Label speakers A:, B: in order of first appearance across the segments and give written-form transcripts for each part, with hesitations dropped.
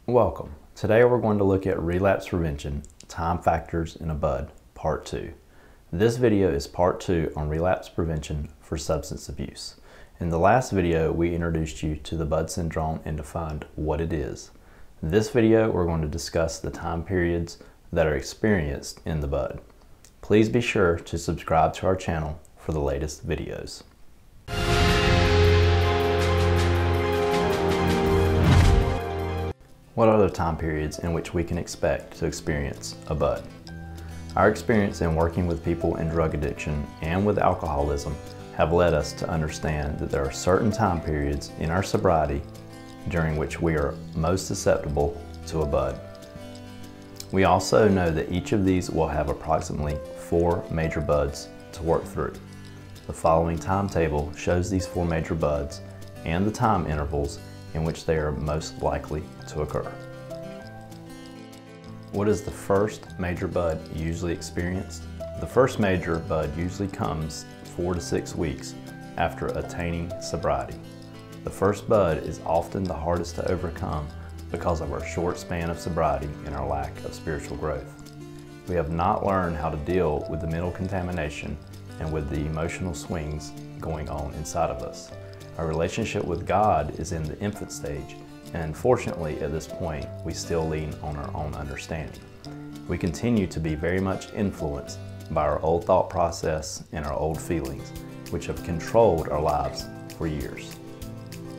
A: Welcome. Today we're going to look at relapse prevention, time factors in a bud, part 2. This video is part 2 on relapse prevention for substance abuse. In the last video, we introduced you to the bud syndrome and defined what it is. In this video, we're going to discuss the time periods that are experienced in the bud. Please be sure to subscribe to our channel for the latest videos. What are the time periods in which we can expect to experience a bud? Our experience in working with people in drug addiction and with alcoholism have led us to understand that there are certain time periods in our sobriety during which we are most susceptible to a bud. We also know that each of these will have approximately 4 major buds to work through. The following timetable shows these 4 major buds and the time intervals in which they are most likely to occur. What is the first major bud usually experienced? The first major bud usually comes 4 to 6 weeks after attaining sobriety. The first bud is often the hardest to overcome because of our short span of sobriety and our lack of spiritual growth. We have not learned how to deal with the mental contamination and with the emotional swings going on inside of us. Our relationship with God is in the infant stage, and unfortunately at this point we still lean on our own understanding. We continue to be very much influenced by our old thought process and our old feelings, which have controlled our lives for years.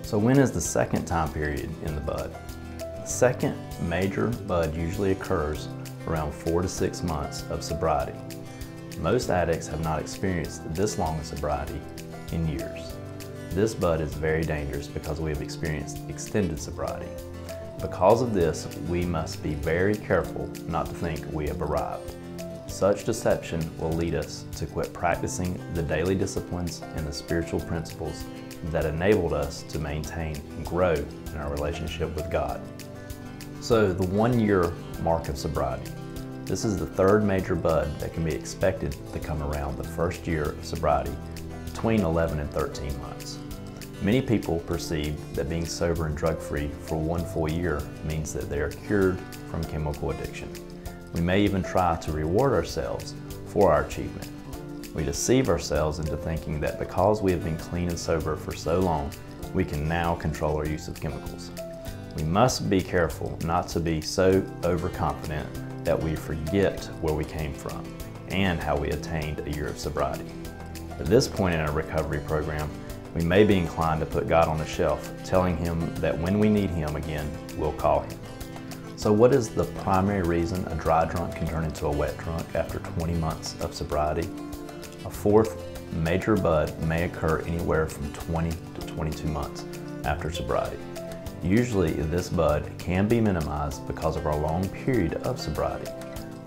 A: So when is the second time period in the bud? The second major bud usually occurs around 4 to 6 months of sobriety. Most addicts have not experienced this long of sobriety in years. This bud is very dangerous because we have experienced extended sobriety. Because of this, we must be very careful not to think we have arrived. Such deception will lead us to quit practicing the daily disciplines and the spiritual principles that enabled us to maintain and grow in our relationship with God. So the 1-year mark of sobriety. This is the third major bud that can be expected to come around the first year of sobriety, between 11 and 13 months. Many people perceive that being sober and drug-free for 1 full year means that they are cured from chemical addiction. We may even try to reward ourselves for our achievement. We deceive ourselves into thinking that because we have been clean and sober for so long, we can now control our use of chemicals. We must be careful not to be so overconfident that we forget where we came from and how we attained a year of sobriety. At this point in our recovery program, we may be inclined to put God on the shelf, telling Him that when we need Him again, we'll call Him. So what is the primary reason a dry drunk can turn into a wet drunk after 20 months of sobriety? A fourth major bud may occur anywhere from 20 to 22 months after sobriety. Usually this bud can be minimized because of our long period of sobriety.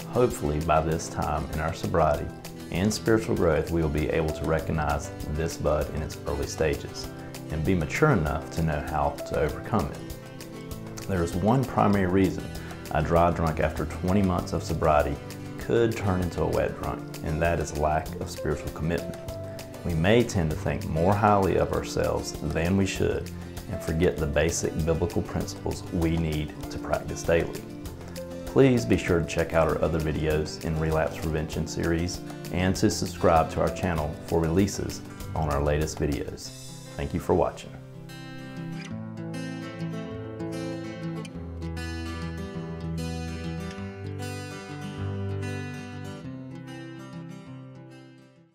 A: Hopefully by this time in our sobriety and spiritual growth, we will be able to recognize this bud in its early stages and be mature enough to know how to overcome it. There is one primary reason a dry drunk after 20 months of sobriety could turn into a wet drunk, and that is lack of spiritual commitment. We may tend to think more highly of ourselves than we should and forget the basic biblical principles we need to practice daily. Please be sure to check out our other videos in Relapse Prevention series and to subscribe to our channel for releases on our latest videos. Thank you for watching.